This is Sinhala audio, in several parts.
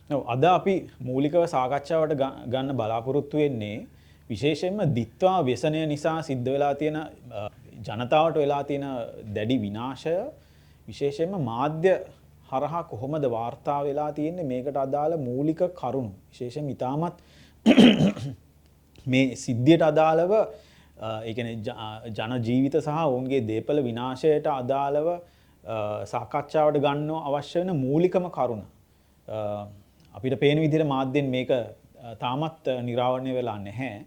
අද අපි මූලිකව සාකච්ඡාවට ගන්න බලාපොරොත්තු වෙන්නේ විශේෂයෙන්ම දිත්වා ව්‍යසනය නිසා සිද්ධ වෙලා තියෙන ජනතාවට වෙලා තියෙන දැඩි විනාශය විශේෂයෙන්ම මාධ්‍ය හරහා කොහොමද වාර්තා වෙලා තියෙන්නේ මේකට අදාළ මූලික කරුණු විශේෂයෙන් ඉතාමත් මේ සිද්ධියට අදාළව ඒ කියන්නේ ජන ජීවිත සහ ඔවුන්ගේ දේපල විනාශයට අදාළව සාකච්ඡාවට ගන්න අවශ්‍ය වෙන මූලිකම කරුණ අපිට පේන විදිහට මාධ්‍යෙන් මේක තාමත් නිරාවරණය වෙලා නැහැ.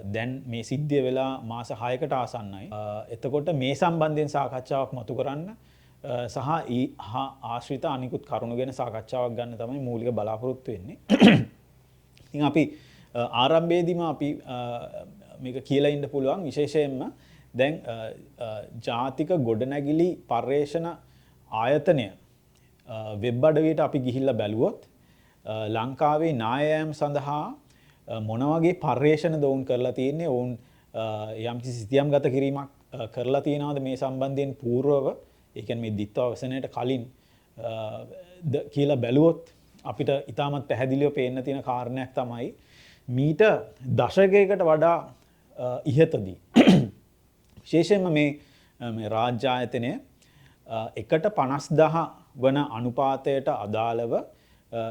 දැන් මේ සිද්ධිය වෙලා මාස 6කට ආසන්නයි. එතකොට මේ සම්බන්ධයෙන් සාකච්ඡාවක් මතු කරන්න සහ ආශ්‍රිත අනිකුත් කරුණු ගැන සාකච්ඡාවක් ගන්න තමයි මූලික බලාපොරොත්තු වෙන්නේ. ඉතින් අපි ආරම්භයේදීම අපි මේක කියලා ඉන්න පුළුවන් විශේෂයෙන්ම දැන් ජාතික ගොඩනැගිලි පර්යේෂණ ආයතනය වෙබ් අඩවියට අපි ගිහිල්ලා බැලුවොත් ලංකාවේ නායෑම් සඳහා මොන වගේ පර්යේෂණ දවුන් කරලා තියෙන්නේ ඔවුන් යම්කිසි සිතියම් ගත කිරීමක් කරලා තියෙනවද මේ සම්බන්ධයෙන් పూర్වව ඒ කියන්නේ මේ දිත්වා වසනයට කලින් කියලා බැලුවොත් අපිට ඉතාමත් පැහැදිලිව පේන්න තියෙන කාරණයක් තමයි මීට දශකයකට වඩා ඉහතදී විශේෂයෙන්ම මේ රාජ්‍ය ආයතනය එකට 50000 වන අනුපාතයට අදාළව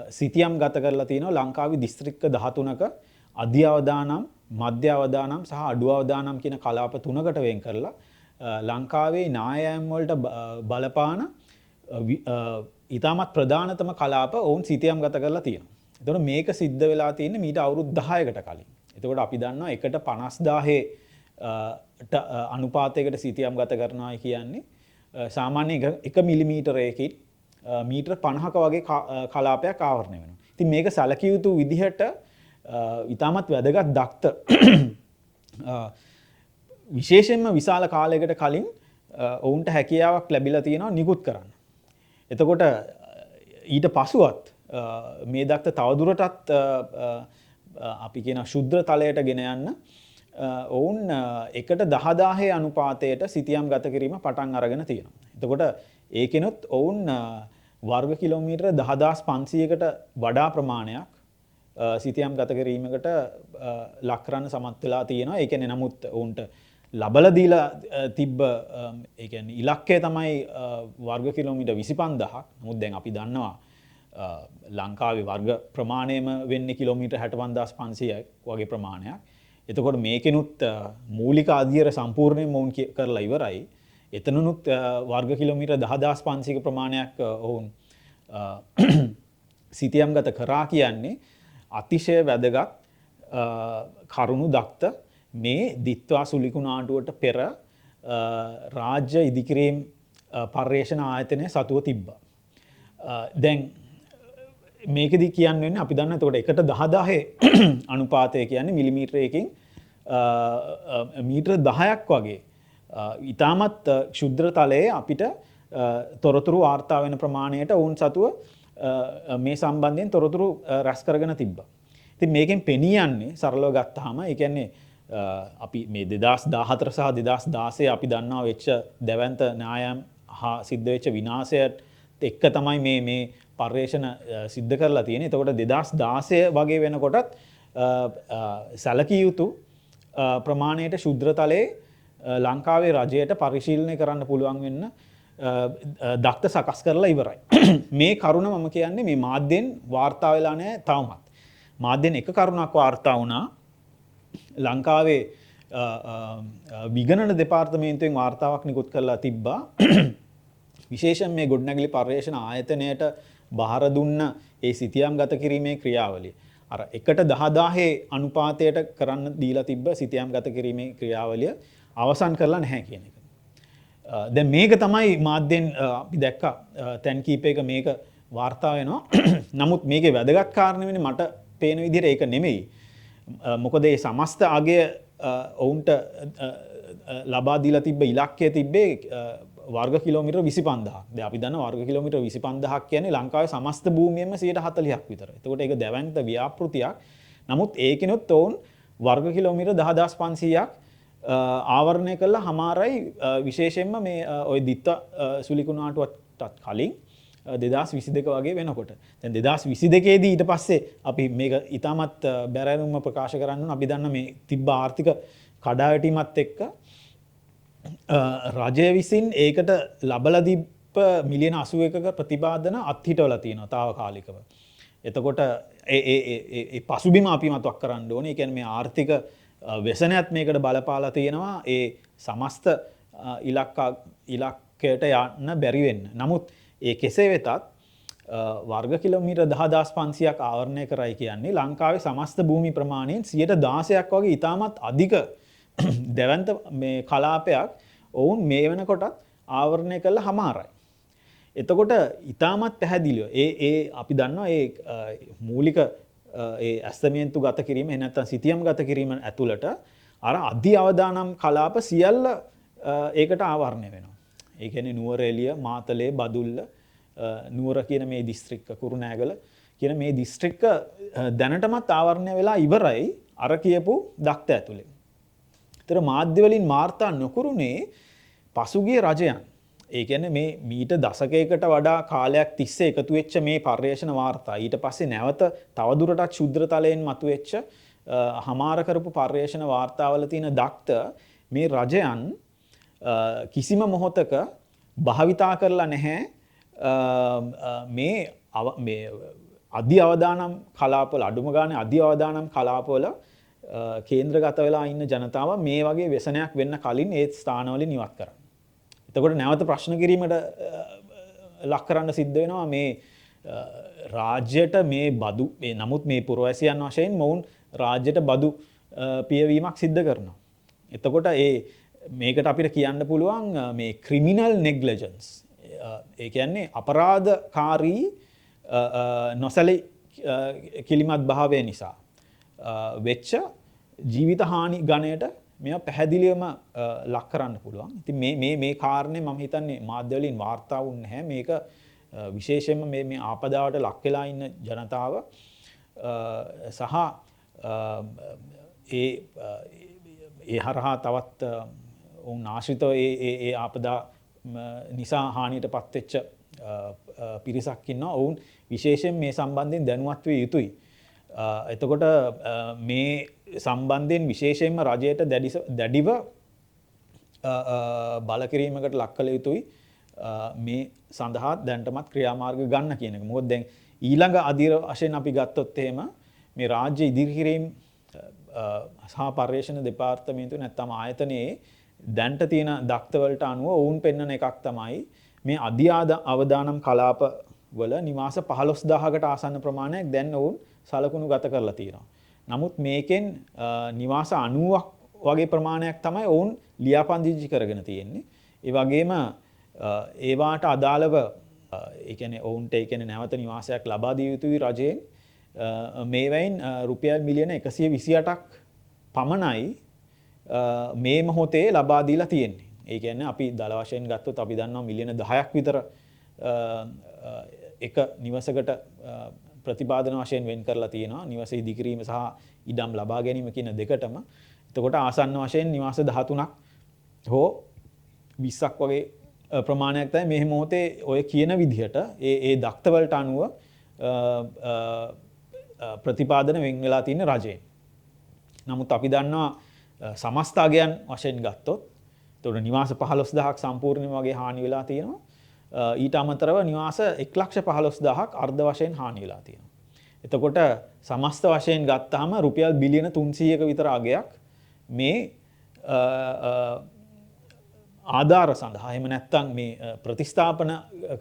සිතියම් ගත කරලා තියෙනවා ලංකාවේ දිස්ත්‍රික්ක 13ක අධි අවදානම් මධ්‍ය අවදානම් සහ අඩු අවදානම් කියන කලාප තුනකට වෙන් කරලා ලංකාවේ නායෑම් වලට බලපාන ඉතාමත් ප්‍රධානතම කලාප ඔවුන් සිතියම් ගත කරලා තියෙනවා. එතකොට මේක සිද්ධ වෙලා තියෙන්නේ මීට අවුරුදු 10කට කලින්. එතකොට අපි දන්නවා එකට 50000 අනුපාතයකට සිතියම් ගත කරනවා කියන්නේ සාමාන්‍ය 1 මිලිමීටරයකින් මීටර 50ක වගේ කලාපයක් ආවරණය වෙනවා. ඉතින් මේක සැලකිය යුතු විදිහට ඉතාමත් වැදගත් දක්ත විශේෂයෙන්ම විශාල කාලයකට කලින් ඔවුන්ට හැකියාවක් ලැබිලා තියෙනවා නිකුත් කරන්න. එතකොට ඊට පසුවත් මේ දක්ත තවදුරටත් අපි කියන ශුද්ධ තලයට ගෙන යන්න ඔවුන් එකට 10000 අනුපාතයට සිතියම් ගත කිරීම පටන් අරගෙන තියෙනවා. එතකොට ඒකෙනුත් ඔවුන් වර්ග කිලෝමීටර 10500කට වඩා ප්‍රමාණයක් සිතියම් ගත කිරීමකට ලක් කරන්න සමත් වෙලා තියෙනවා. ඒ කියන්නේ නමුත් ඔවුන්ට ලබලා දීලා තිබ්බ ඒ කියන්නේ ඉලක්කය තමයි වර්ග කිලෝමීටර 25000ක්. නමුත් දැන් අපි දන්නවා ලංකාවේ වර්ග ප්‍රමාණයම වෙන්නේ කිලෝමීටර 65500ක් වගේ ප්‍රමාණයක්. එතකොට මේකෙනුත් මූලික අධ්‍යයන සම්පූර්ණයෙන්ම ඔවුන් කරලා ඉවරයි. එතනනුත් වර්ග කිලෝමීටර 10500ක ප්‍රමාණයක් ඔවුන් සිතියම් ගත කරා කියන්නේ අතිශය වැදගත් කරුණු දක්ත මේ දිත්වා සුලිකුණාටුවට පෙර රාජ්‍ය ඉදිකිරීම් පර්යේෂණ ආයතනය සතුව තිබ්බා. දැන් මේකෙදි කියන්නේ අපි දන්න එතකොට එකට 10000 අනුපාතය කියන්නේ මිලිමීටරයකින් මීටර 10ක් වගේ ඉතාමත් ක්ෂුද්‍ර තලයේ අපිට තොරතුරු වාර්තා වෙන ප්‍රමාණයට ඔවුන් සතුව මේ සම්බන්ධයෙන් තොරතුරු රැස් කරගෙන තිබ්බා. ඉතින් මේකෙන් පෙනී යන්නේ සරලව ගත්තාම ඒ කියන්නේ අපි මේ 2014 සහ 2016 අපි දන්නවා වෙච්ච දැවැන්ත න්‍යායම් හා සිද්ධ වෙච්ච විනාශයත් එක්ක තමයි මේ පර්යේෂණ සිද්ධ කරලා තියෙන්නේ. එතකොට 2016 වගේ වෙනකොටත් සැලකිය යුතු ප්‍රමාණයට ශුද්‍ර තලයේ ලංකාවේ රජයට පරිශීලනය කරන්න පුළුවන් වෙන්න දක්ත සකස් කරලා ඉවරයි. මේ කරුණ මම කියන්නේ මේ මාධ්‍යෙන් වාර්තා වෙලා නැහැ තවමත්. මාධ්‍යෙන් එක කරුණක් වාර්තා වුණා ලංකාවේ විගණන දෙපාර්තමේන්තුවෙන් වාර්තාවක් නිකුත් කරලා තිබ්බා. විශේෂයෙන් මේ ගොඩනැගිලි පර්යේෂණ ආයතනයට බහර දුන්න ඒ සිතියම් ගත කිරීමේ ක්‍රියාවලිය. අර එකට 10000 අනුපාතයට කරන්න දීලා තිබ්බ සිතියම් ගත කිරීමේ ක්‍රියාවලිය අවසන් කරලා නැහැ කියන එක. දැන් මේක තමයි මාධ්‍යෙන් අපි දැක්කා තැන් කීපයක මේක වාර්තා වෙනවා. නමුත් මේකේ වැදගත් කාරණේ වෙන්නේ මට පේන විදිහට ඒක නෙමෙයි. මොකද මේ සමස්ත අගය ඔවුන්ට ලබා දීලා තිබ්බ ඉලක්කය තිබ්බේ වර්ග කිලෝමීටර 25000ක්. දැන් අපි දන්නවා වර්ග කිලෝමීටර 25000ක් කියන්නේ ලංකාවේ සමස්ත භූමියෙම 40%ක් විතර. එතකොට ඒක දැවැන්ත ව්‍යාපෘතියක්. නමුත් ඒකිනුත් ඔවුන් වර්ග කිලෝමීටර 10500ක් ආවරණය කළා හමාරයි විශේෂයෙන්ම මේ ওই දිත්ත සුලිකුණාටුවටත් කලින් 2022 වගේ වෙනකොට. දැන් 2022 දී ඊට පස්සේ අපි මේක ඊටමත් බැරෑරුම්ම ප්‍රකාශ කරන්න ඕන. අපි දන්න මේ තිබ්බ ආර්ථික කඩාවැටීමත් එක්ක රජය විසින් ඒකට ලබලා දීප මිලියන 81ක ප්‍රතිපාදන අත්හිටවලා තියෙනවා తాවකාලිකව. එතකොට ඒ පසුබිම අපි මතක් කරන්න ඕනේ. ඒ කියන්නේ මේ ආර්ථික වෙසනයත් මේකට බලපාලා තියෙනවා. ඒ සමස්ත ඉලක්කයට යන්න බැරි වෙන්න. නමුත් ඒ කෙසේ වෙතත් වර්ග කිලෝමීටර් 10500ක් ආවරණය කරයි කියන්නේ ලංකාවේ සමස්ත භූමි ප්‍රමාණයෙන් 16% වගේ ඉතාමත් අධික දැවැන්ත මේ කලාපයක් ඔවුන් මේ වෙනකොටත් ආවරණය කළා හමාරයි. එතකොට ඉතාමත් පැහැදිලිව ඒ අපි දන්නවා ඒ මූලික ඒ ඇස්තමේන්තු ගත කිරීම එහෙම නැත්නම් සිතියම් ගත කිරීම ඇතුළට අර අධි අවදානම් කලාප සියල්ල ඒකට ආවරණය වෙනවා. ඒ කියන්නේ නුවරඑළිය, මාතලේ, බදුල්ල, නුවර කියන මේ දිස්ත්‍රික්ක, කුරුණෑගල කියන මේ දිස්ත්‍රික්ක දැනටමත් ආවරණය වෙලා ඉවරයි අර කියපු දක්ත ඇතුලේ. ඒතර මාධ්‍ය වලින් වාර්තා නොකරුනේ පසුගිය රජයන්. ඒ කියන්නේ මේ මීට දශකයකට වඩා කාලයක් තිස්සේ එකතු වෙච්ච මේ පර්යේෂණ වාර්තා ඊට පස්සේ නැවත තවදුරටත් ශුද්‍රතලයෙන් මතුවෙච්ච හමාර කරපු පර්යේෂණ වාර්තාවල තියෙන දක්ත මේ රජයන් කිසිම මොහොතක භාවිතා කරලා නැහැ මේ අධි අවදානම් කලාපවල අඩුම ගානේ අධි අවදානම් කලාපවල කේන්ද්‍රගත වෙලා ඉන්න ජනතාව මේ වගේ ව්‍යසනයක් වෙන්න කලින් ඒ ස්ථානවලින් ඉවත් කරන්න. එතකොට නැවත ප්‍රශ්න කිරීමට ලක් කරන්න සිද්ධ වෙනවා මේ රාජ්‍යයට මේ බදු නමුත් මේ පුරවැසියන් වශයෙන් මොවුන් රාජ්‍යයට බදු පියවීමක් සිද්ධ කරනවා. එතකොට මේකට අපිට කියන්න පුළුවන් මේ ක්‍රිමිනල් නෙග්ලිජන්ස්. ඒ කියන්නේ අපරාධකාරී නොසැලී කිලිමත් භාවය නිසා වෙච්ච ජීවිත හානි ගණයට මේවා පැහැදිලිවම ලක් කරන්න පුළුවන්. ඉතින් මේ කාරණේ මම හිතන්නේ මාධ්‍ය වලින් වාර්තා වුනේ නැහැ. මේක විශේෂයෙන්ම මේ ආපදාවට ලක් වෙලා ඉන්න ජනතාව සහ ඒ හරහා තවත් ඔවුන් ආශ්‍රිතව ඒ ආපදා නිසා හානියටපත් වෙච්ච පිරිසක් ඉන්නවා. ඔවුන් විශේෂයෙන් මේ සම්බන්ධයෙන් දැනුවත් විය යුතුයි. එතකොට මේ සම්බන්ධයෙන් විශේෂයෙන්ම රජයට දැඩිව බල කිරීමකට ලක් කළ යුතුයි. මේ සඳහා දැනටමත් ක්‍රියාමාර්ග ගන්න කියන එක. මොකද දැන් ඊළඟ අධීර වශයෙන් අපි ගත්තොත් එහෙම මේ රාජ්‍ය ඉදිරිකිරීම සහ පර්යේෂණ දෙපාර්තමේන්තුව නැත්නම් ආයතනයේ දැන්ට තියෙන දක්තවලට අනුව ඔවුන් පෙන්වන එකක් තමයි මේ අධි අවදානම් කලාප වල නිවාස 15000කට ආසන්න ප්‍රමාණයක් දැන් ඔවුන් සලකුණු ගත කරලා තියෙනවා. නමුත් මේකෙන් නිවාස 90ක් වගේ ප්‍රමාණයක් තමයි ඔවුන් ලියාපදිංචි කරගෙන තියෙන්නේ. ඒ වගේම ඒවාට අදාළව ඒ කියන්නේ ඔවුන්ට ඒ කියන්නේ නැවත නිවාසයක් ලබා දිය යුතුයි රජයෙන්. මේවයින් රුපියල් මිලියන 128ක් පමණයි මේ මොහොතේ ලබා දීලා තියෙන්නේ. ඒ කියන්නේ අපි දල වශයෙන් ගත්තොත් අපි දන්නවා මිලියන 10ක් විතර එක නිවසකට ප්‍රතිපාදන වශයෙන් වෙන් කරලා තියෙනවා. නිවස ඉදිකිරීම සහ ඉඩම් ලබා ගැනීම කියන දෙකටම. එතකොට ආසන්න වශයෙන් නිවාස 13ක් හෝ 20ක් වගේ ප්‍රමාණයක් තමයි මේ මොහොතේ ඔය කියන විදිහට ඒ දක්තවලට අනුව ප්‍රතිපාදන වෙන් වෙලා තියෙන රජයෙන්. නමුත් අපි දන්නවා සමස්ත අගයන් වශයෙන් ගත්තොත් එතකොට නිවාස 15000ක් සම්පූර්ණයෙන්ම වගේ හානි වෙලා තියෙනවා. ඊට අමතරව නිවාස 1,15,000ක් අර්ධ වශයෙන් හානි වෙලා තියෙනවා. එතකොට සමස්ත වශයෙන් ගත්තාම රුපියල් බිලියන 300ක විතර අගයක් මේ ආධාර සඳහා එහෙම නැත්නම් මේ ප්‍රතිස්ථාපන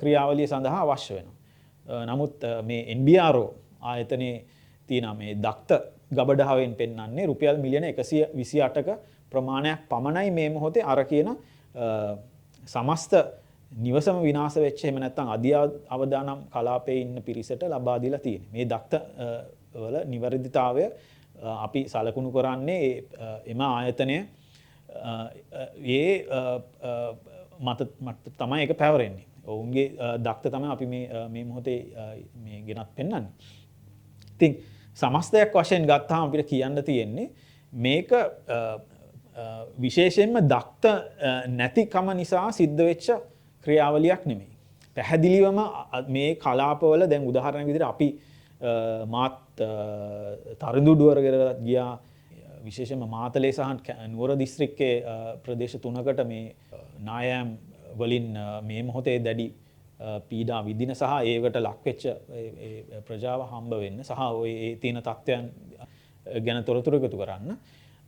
ක්‍රියාවලිය සඳහා අවශ්‍ය වෙනවා. නමුත් මේ NBRO ආයතනයේ තියෙන මේ දක්ත ගබඩාවෙන් පෙන්වන්නේ රුපියල් මිලියන 128ක ප්‍රමාණයක් පමණයි මේ මොහොතේ අර කියන සමස්ත නිවසම විනාශ වෙච්ච එහෙම නැත්නම් අධි අවදානම් කලාපයේ ඉන්න පිරිසට ලබා දීලා තියෙන්නේ. මේ දක්ත වල නිවැරදිතාවය අපි සලකුණු කරන්නේ එම ආයතනය මත තමයි ඒක පැවරෙන්නේ. ඔවුන්ගේ දක්ත තමයි අපි මේ මොහොතේ මේ ගෙනත් පෙන්වන්නේ. ඉතින් සමස්තයක් වශයෙන් ගත්තාම අපිට කියන්න තියෙන්නේ මේක විශේෂයෙන්ම දක්ත නැතිකම නිසා සිද්ධ වෙච්ච ක්‍රියාවලියක් නෙමෙයි. පැහැදිලිවම මේ කලාපවල දැන් උදාහරණයක් විදිහට අපි මාත් තරඳුඩුවර ගියා විශේෂයෙන්ම මාතලේ සහ නුවර දිස්ත්‍රික්කයේ ප්‍රදේශ 3කට මේ නායම් වලින් මේ මොහොතේ දැඩි පීඩා විඳින සහ ඒකට ලක්වෙච්ච ප්‍රජාව හම්බ වෙන්න සහ ඔය ඒ තියෙන තත්ත්වයන් ගැන තොරතුරු එකතු කරන්න.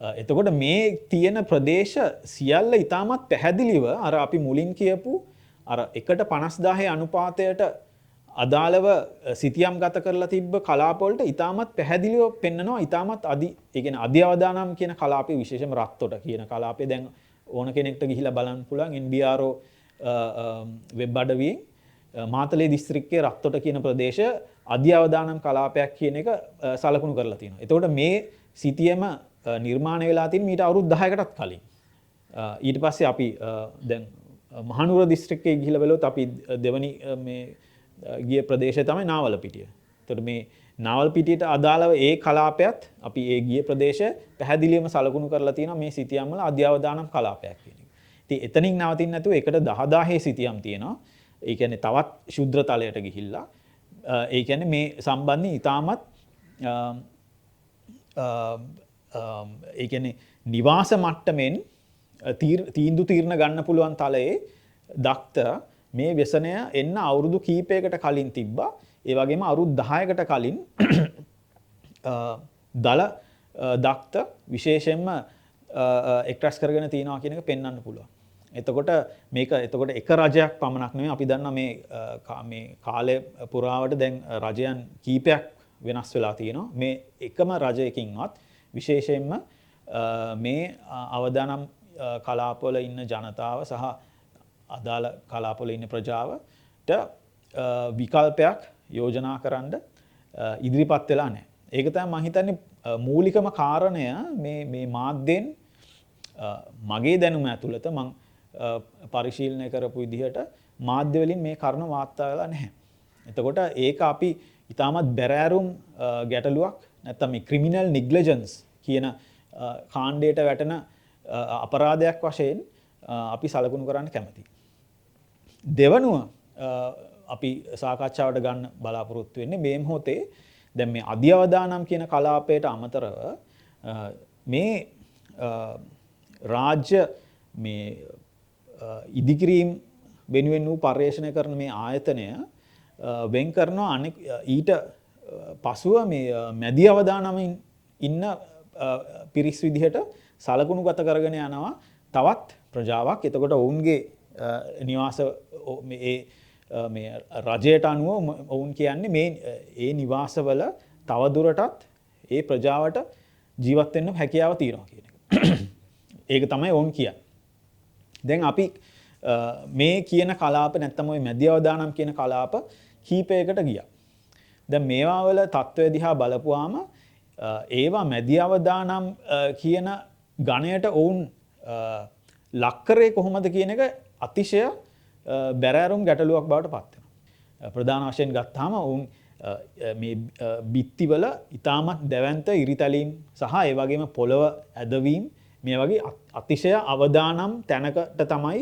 එතකොට මේ තියෙන ප්‍රදේශ සියල්ල ඉතාමත් පැහැදිලිව අර අපි මුලින් කියපු අර 1:50000 අනුපාතයට අදාළව සිතියම් ගත කරලා තිබ්බ කලාප වලට ඉතාමත් පැහැදිලිව පෙන්නනවා. ඉතාමත් ඒ කියන්නේ අධි අවදානම් කියන කලාපේ විශේෂම රත්තොට කියන කලාපේ දැන් ඕන කෙනෙක්ට ගිහිලා බලන්න පුළුවන් NBRO වෙබ් අඩවියෙන් මාතලේ දිස්ත්‍රික්කයේ රත්තොට කියන ප්‍රදේශ අධි අවදානම් කලාපයක් කියන එක සලකුණු කරලා තියෙනවා. එතකොට මේ සිතියම නිර්මාණය වෙලා තියෙන මීට අවුරුදු 10කටත් කලින්. ඊට පස්සේ අපි දැන් මහනුවර දිස්ත්‍රික්කයේ ගිහිලා බලුවොත් අපි දෙවනි මේ ගිය ප්‍රදේශය තමයි නාවලපිටිය. එතකොට මේ නාවලපිටියට අදාළව ඒ කලාපයත් අපි ඒ ගිය ප්‍රදේශය පැහැදිලිවම සලකුණු කරලා තියෙනවා මේ සිතියම් වල අධි අවදානම් කලාපයක් කියන එක. ඉතින් එතනින් නවතින්න නැතුව එකට 10000 සිතියම් තියෙනවා. ඒ කියන්නේ තවත් ශුද්‍ර තලයට ගිහිල්ලා ඒ කියන්නේ මේ සම්බන්ධයෙන් ඉතාමත් ඒ කියන්නේ නිවාස මට්ටමින් තීන්දුව ගන්න පුළුවන් තලයේ දක්ත මේ ව්‍යසනය එන්න අවුරුදු කීපයකට කලින් තිබ්බා. ඒ වගේම අවුරුදු 10කට කලින් දල දක්ත විශේෂයෙන්ම එක්ස්ට්‍රැක්ට් කරගෙන තියනවා කියන එක පෙන්වන්න පුළුවන්. එතකොට මේක එක රජයක් පමණක් නෙවෙයි අපි දන්නා මේ කාලය පුරාවට දැන් රජයන් කීපයක් වෙනස් වෙලා තියෙනවා. මේ එකම රජයකින්වත් විශේෂයෙන්ම මේ අවදානම් කලාපවල ඉන්න ජනතාව සහ අදාළ කලාපවල ඉන්න ප්‍රජාවට විකල්පයක් යෝජනා කරන්න ඉදිරිපත් වෙලා නැහැ. ඒක තමයි මම හිතන්නේ මූලිකම කාරණය මේ මාධ්‍යෙන් මගේ දැනුම ඇතුළත මම පරිශීලනය කරපු විදිහට මාධ්‍ය වලින් මේ කරුණ වාර්තා වෙලා නැහැ. එතකොට ඒක අපි ඉතාමත් බැරෑරුම් ගැටලුවක් නැත්නම් මේ ක්‍රිමිනල් නිග්ලිජන්ස් කියන කාණ්ඩයට වැටෙන අපරාධයක් වශයෙන් අපි සලකුණු කරන්න කැමතියි. දෙවනුව අපි සාකච්ඡාවට ගන්න බලාපොරොත්තු වෙන්නේ මේ මොහොතේ දැන් මේ අධි අවදානම් කියන කලාපයට අමතරව මේ රාජ්‍ය මේ ඉදිකිරීම් වෙනුවෙන් වූ පර්යේෂණය කරන මේ ආයතනය වෙන් කරනවා ඊට පසුව මේ මැදි අවදානමින් ඉන්න පිරිස් විදිහට සලකුණු ගත කරගෙන යනවා තවත් ප්‍රජාවක්. එතකොට ඔවුන්ගේ නිවාස මේ රජයට අනුව ඔවුන් කියන්නේ මේ ඒ නිවාසවල තවදුරටත් ඒ ප්‍රජාවට ජීවත් වෙන්න හැකියාව තියෙනවා කියන එක. ඒක තමයි ඔවුන් කියන්නේ. දැන් අපි මේ කියන කලාප නැත්තම් ওই මැදි අවදානම් කියන කලාප කීපයකට ගියා. දැන් මේවා වල තත්ත්වය දිහා බලපුවාම ඒවා මැදි අවදානම් කියන ගණයට ඔවුන් ලක්කරේ කොහොමද කියන එක අතිශය බැරෑරුම් ගැටලුවක් බවට පත් වෙනවා. ප්‍රධාන වශයෙන් ගත්තාම ඔවුන් මේ බිත්තිවල ඉතාමත් දැවැන්ත ඉරිතැලීම් සහ ඒ වගේම පොළව ඇදවීම් මේ වගේ අතිශය අවදානම් තැනකට තමයි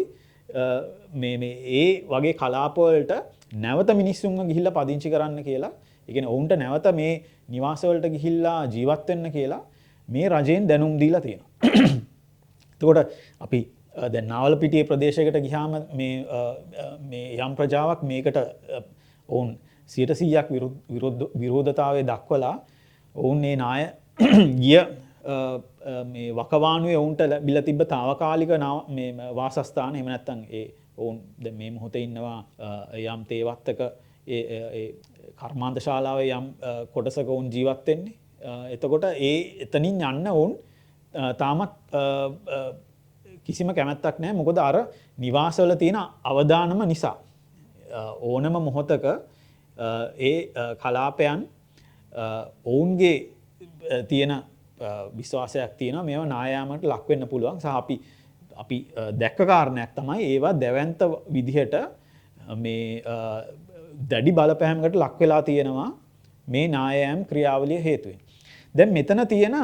මේ ඒ වගේ කලාප වලට නැවත මිනිස්සුන්ව ගිහිල්ලා පදිංචි කරන්න කියලා. ඒ කියන්නේ ඔවුන්ට නැවත මේ නිවාස වලට ගිහිල්ලා ජීවත් වෙන්න කියලා මේ රජයෙන් දැනුම් දීලා තියෙනවා. එතකොට අපි දැන් නාවලපිටියේ ප්‍රදේශයකට ගියාම මේ යම් ප්‍රජාවක් මේකට ඔවුන් 100%ක් විරෝධතාවය දක්වලා ඔවුන් මේ නාය ගිය මේ වකවානුවේ ඔවුන්ට ලැබිලා තිබ්බ తాවකාලික මේ වාසස්ථාන එහෙම නැත්නම් ඒ ඔවුන් දැන් මේ මොහොතේ ඉන්නවා යම් තේවත්තක ඒ කර්මාන්ත ශාලාවේ යම් කොටසක ඔවුන් ජීවත් වෙන්නේ. එතකොට එතනින් යන්න ඔවුන් තාමත් කිසිම කැමැත්තක් නැහැ. මොකද අර නිවාසවල තියෙන අවදානම නිසා. ඕනම මොහොතක ඒ කලාපයන් ඔවුන්ගේ තියෙන විශ්වාසයක් තියෙනවා මේවා නායාමකට ලක් වෙන්න පුළුවන්. සහ අපි දැක්ක කාරණයක් තමයි ඒවා දැවැන්ත විදිහට මේ දැඩි බලපෑමකට ලක් වෙලා තියෙනවා මේ නායෑම් ක්‍රියාවලිය හේතුවෙන්. දැන් මෙතන තියෙන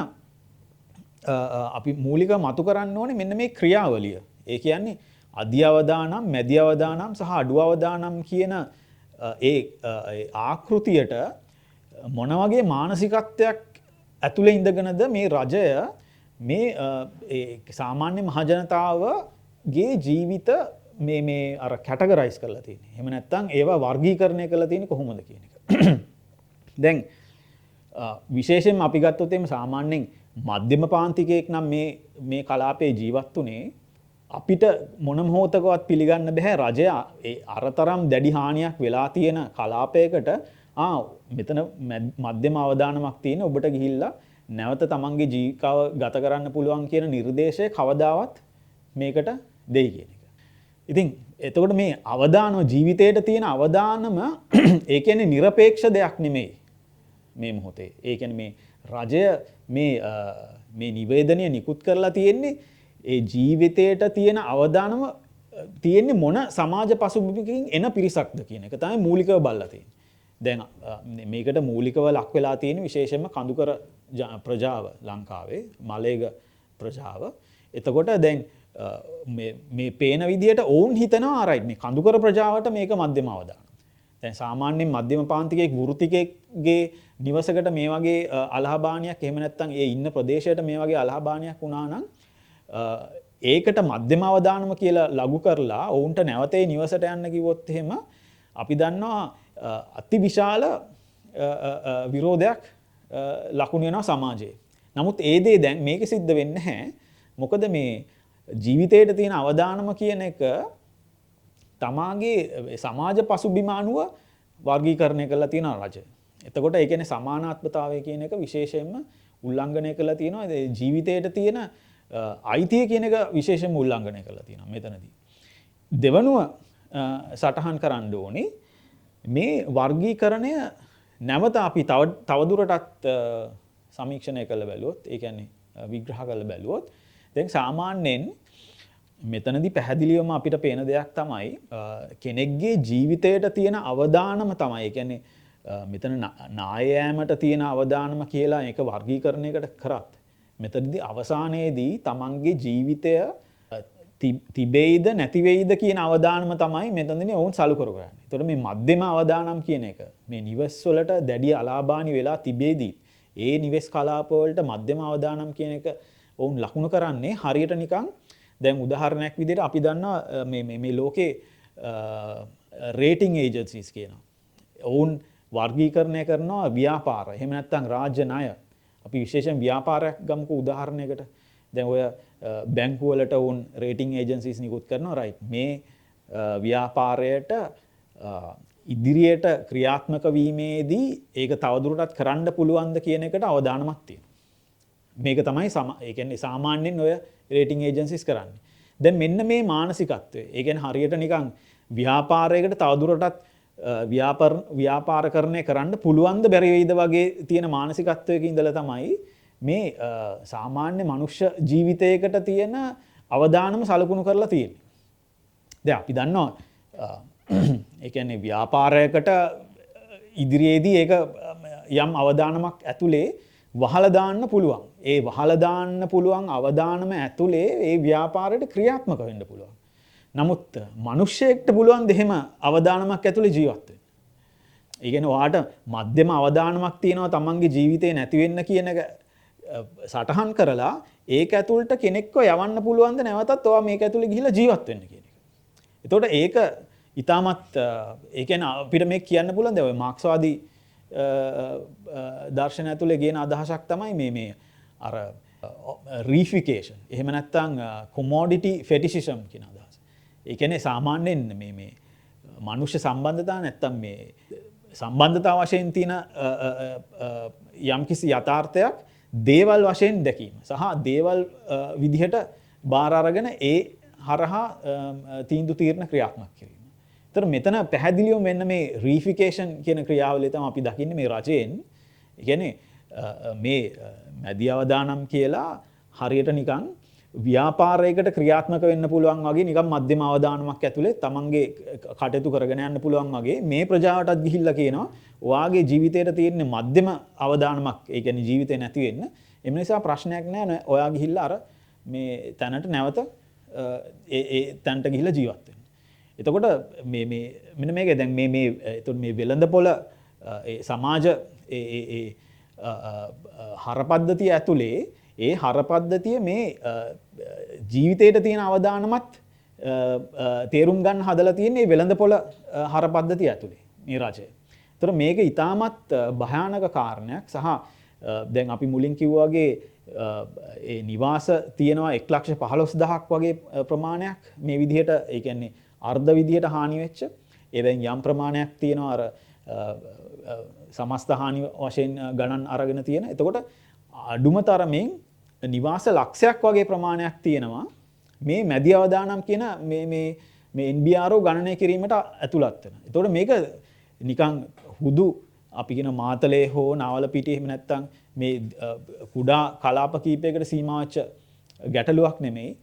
අපි මූලික මතු කරන්න ඕනේ මෙන්න මේ ක්‍රියාවලිය. ඒ කියන්නේ අධි අවදානම්, මැදි අවදානම් සහ අඩු අවදානම් කියන ඒ ආකෘතියට මොන වගේ මානසිකත්වයක් ඇතුලේ ඉඳගෙනද මේ රජය මේ සාමාන්‍ය මහජනතාවගේ ජීවිත මේ අර කැටගරයිස් කරලා තියෙන්නේ. එහෙම නැත්නම් ඒවා වර්ගීකරණය කරලා තියෙන්නේ කොහොමද කියන එක. දැන් විශේෂයෙන්ම අපි ගත්තොත් එimhe සාමාන්‍යයෙන් මධ්‍යම පාන්තිකයෙක් නම් මේ කලාපයේ ජීවත් වුණේ අපිට මොන මොහොතකවත් පිළිගන්න බෑ රජය ඒ අරතරම් දැඩි හානියක් වෙලා තියෙන කලාපයකට මෙතන මධ්‍යම අවදානමක් තියෙන ඔබට ගිහිල්ලා නැවත තමන්ගේ ජීවිකාව ගත කරන්න පුළුවන් කියන නිර්දේශය කවදාවත් මේකට දෙයි කියන එක. ඉතින් එතකොට මේ අවදානම ජීවිතයට තියෙන අවදානම ඒ කියන්නේ নিরপেক্ষ දෙයක් නෙමෙයි මේ මොහොතේ. ඒ කියන්නේ මේ රජය මේ නිවේදනය නිකුත් කරලා තියෙන්නේ ඒ ජීවිතයට තියෙන අවදානම තියෙන්නේ මොන සමාජ පසුබිමකින් එන පිරිසක්ද කියන එක තමයි මූලිකව බලලා තියෙන්නේ. දැන් මේකට මූලිකව ලක් වෙලා තියෙන විශේෂයෙන්ම කඳුකර ප්‍රජාව ලංකාවේ මලේග ප්‍රජාව. එතකොට දැන් මේ පේන විදිහට ඔවුන් හිතනවා රයිට් මේ කඳුකර ප්‍රජාවට මේක මධ්‍යම අවදානම්. දැන් සාමාන්‍යයෙන් මධ්‍යම පාන්තිකයෙක් වෘත්තිකයෙක්ගේ නිවසකට මේ වගේ අලහබානියක් එහෙම නැත්නම් ඒ ඉන්න ප්‍රදේශයට මේ වගේ අලහබානියක් වුණා නම් ඒකට මධ්‍යම අවදානම කියලා ලඝු කරලා ඔවුන්ට නැවත ඒ නිවසට යන්න කිව්වොත් එහෙම අපි දන්නවා අතිවිශාල විරෝධයක් ලකුණු වෙනවා සමාජයේ. නමුත් ඒ දේ දැන් මේක සිද්ධ වෙන්නේ නැහැ. මොකද මේ ජීවිතයට තියෙන අවදානම කියන එක තමාගේ සමාජ පසුබිම අනුව වර්ගීකරණය කරලා තියෙන රජය. එතකොට ඒ කියන්නේ සමානාත්මතාවය කියන එක විශේෂයෙන්ම උල්ලංඝනය කරලා තියෙනවා. ඒ ජීවිතයට තියෙන අයිතිය කියන එක විශේෂයෙන්ම උල්ලංඝනය කරලා තියෙනවා මෙතනදී. දෙවනුව සටහන් කරන්න ඕනේ මේ වර්ගීකරණය නැවත අපි තවදුරටත් සමීක්ෂණය කරලා බැලුවොත් ඒ කියන්නේ විග්‍රහ කරලා බැලුවොත් දැන් සාමාන්‍යයෙන් මෙතනදී පැහැදිලිවම අපිට පේන දෙයක් තමයි කෙනෙක්ගේ ජීවිතයට තියෙන අවදානම තමයි. ඒ කියන්නේ මෙතන නායෑමට තියෙන අවදානම කියලා ඒක වර්ගීකරණයකට කරත් මෙතනදී අවසානයේදී තමන්ගේ ජීවිතය තිබෙයිද නැති වෙයිද කියන අවදානම තමයි මෙතනදී ඔවුන් සලු කරගන්නේ. ඒතකොට මේ මධ්‍යම අවදානම් කියන එක මේ නිවෙස් වලට දැඩි අලාභානි වෙලා තිබෙදී ඒ නිවෙස් කලාප වලට මධ්‍යම අවදානම් කියන එක ඔවුන් ලකුණු කරන්නේ හරියට නිකන් දැන් උදාහරණයක් විදිහට අපි දන්නවා මේ ලෝකේ රේටින් ඒජන්සිස් කියනවා. ඔවුන් වර්ගීකරණය කරනවා ව්‍යාපාර. එහෙම නැත්නම් රාජ්‍ය ණය. අපි විශේෂයෙන් ව්‍යාපාරයක් ගමුකෝ උදාහරණයකට. දැන් ඔය බැංකු වලට වුන් රේටින් ඒජන්සිස් නිකුත් කරනවා රයිට් මේ ව්‍යාපාරයට ඉදිරියට ක්‍රියාත්මක වීමේදී ඒක තවදුරටත් කරන්න පුළුවන්ද කියන එකට අවධානමක් තියෙනවා. මේක තමයි ඒ කියන්නේ සාමාන්‍යයෙන් ඔය රේටින් ඒජන්සිස් කරන්නේ. දැන් මෙන්න මේ මානසිකත්වය. ඒ කියන්නේ හරියට නිකන් ව්‍යාපාරයකට තවදුරටත් ව්‍යාපාරකරණය කරන්න පුළුවන්ද බැරි වෙයිද වගේ තියෙන මානසිකත්වයක ඉඳලා තමයි මේ සාමාන්‍ය මනුෂ්‍ය ජීවිතයකට තියෙන අවදානම සලකුණු කරලා තියෙන්නේ. දැන් අපි දන්නවා ඒ කියන්නේ ව්‍යාපාරයකට ඉදිරියේදී ඒක යම් අවදානමක් ඇතුලේ වහලා දාන්න පුළුවන්. ඒ වහලා දාන්න පුළුවන් අවදානම ඇතුලේ ඒ ව්‍යාපාරයට ක්‍රියාත්මක වෙන්න පුළුවන්. නමුත් මිනිස්සෙක්ට පුළුවන් දෙහෙම අවදානමක් ඇතුලේ ජීවත් වෙන්න. ඒ කියන්නේ ඔයාට මධ්‍යම අවදානමක් තියෙනවා තමන්ගේ ජීවිතේ නැති වෙන්න කියන එක සටහන් කරලා ඒක ඇතුළට කෙනෙක්ව යවන්න පුළුවන්ද නැවතත් ඔයා මේක ඇතුලේ ගිහිල්ලා ජීවත් වෙන්න කියන එක. එතකොට ඒක ඊටමත් ඒ කියන්නේ අපිට මේක කියන්න පුළුවන් දැන් ඔය මාක්ස්වාදී දර්ශන ඇතුලේ ගේන අදහසක් තමයි මේ අර රීෆිකේෂන්. එහෙම නැත්නම් කොමෝඩිටි ෆෙටිසිසම් කියන අදහස. ඒ කියන්නේ සාමාන්‍යයෙන් මේ මනුෂ්‍ය සම්බන්ධතා නැත්නම් මේ සම්බන්ධතා වශයෙන් තියෙන යම්කිසි යථාර්ථයක් දේවල් වශයෙන් දැකීම සහ දේවල් විදිහට බාර අරගෙන ඒ හරහා තීන්දුව తీරන ක්‍රියාත්මක කිරීම. ඒතර මෙතන පැහැදිලිවම මෙන්න මේ රීෆිකේෂන් කියන ක්‍රියාවලිය තමයි අපි දකින්නේ මේ රජයෙන්. ඒ කියන්නේ මේ මැදි අවදානම් කියලා හරියට නිකන් ව්‍යාපාරයකට ක්‍රියාත්මක වෙන්න පුළුවන් වගේ නිකන් මධ්‍යම අවදානමක් ඇතුලේ තමන්ගේ කටයුතු කරගෙන යන්න පුළුවන් වගේ මේ ප්‍රජාවටත් ගිහිල්ලා කියනවා ඔයාගේ ජීවිතේට තියෙන මධ්‍යම අවදානමක් ඒ කියන්නේ ජීවිතේ නැති වෙන්න. ඒ නිසා ප්‍රශ්නයක් නැහැ ඔයා ගිහිල්ලා අර මේ තැනට නැවත ඒ තැන්ට ගිහිල්ලා ජීවත් වෙන්නේ. එතකොට මෙන්න මේක දැන් මේ වෙළඳපොළ සමාජ හරපද්ධතිය ඇතුලේ ඒ හරපද්ධතිය මේ ජීවිතයට තියෙන අවදානමත් තේරුම් ගන්න හදලා තියෙන්නේ වෙළඳපොළ හරපද්ධතිය ඇතුලේ මේ රජය. ඒතර මේක ඊටමත් භයානක කාරණයක් සහ දැන් අපි මුලින් කිව්වා වගේ ඒ නිවාස තියෙනවා 1,15,000ක් වගේ ප්‍රමාණයක් මේ විදිහට ඒ කියන්නේ අර්ධ විදිහට හානි වෙච්ච. ඒවෙන් යම් ප්‍රමාණයක් තියෙනවා අර සමස්ත හානි වශයෙන් ගණන් අරගෙන තියෙන. එතකොට අඩුම තරමින් නිවාස ලක්ෂයක් වගේ ප්‍රමාණයක් තියෙනවා මේ මැදි අවදානම් කියන මේ NBRO ගණනය කිරීමට ඇතුළත් වෙන. එතකොට මේක නිකන් හුදු අපි කියන මාතලේ හෝ නාවලපිටියේ එහෙම නැත්නම් මේ කුඩා කලාප කීපයකට සීමා වෙච්ච ගැටලුවක් නෙමෙයි.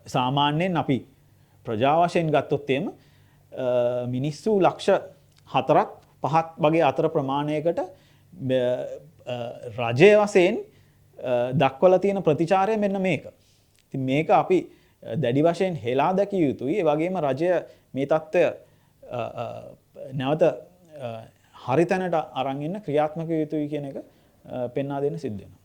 සාමාන්‍යයෙන් අපි ප්‍රජා වශයෙන් ගත්තොත් එම මිනිස්සු ලක්ෂ 4ක් 5ක් වගේ අතර ප්‍රමාණයකට රජය වශයෙන් දක්වලා තියෙන ප්‍රතිචාරය මෙන්න මේක. ඉතින් මේක අපි දැඩි වශයෙන් හෙලා දැකිය යුතුයි. ඒ වගේම රජය මේ தত্ত্বය නැවත හරි තැනට අරන් ඉන්න ක්‍රියාත්මක යුතුයි කියන එක පෙන්වා දෙන්න සිද්ධ වෙනවා.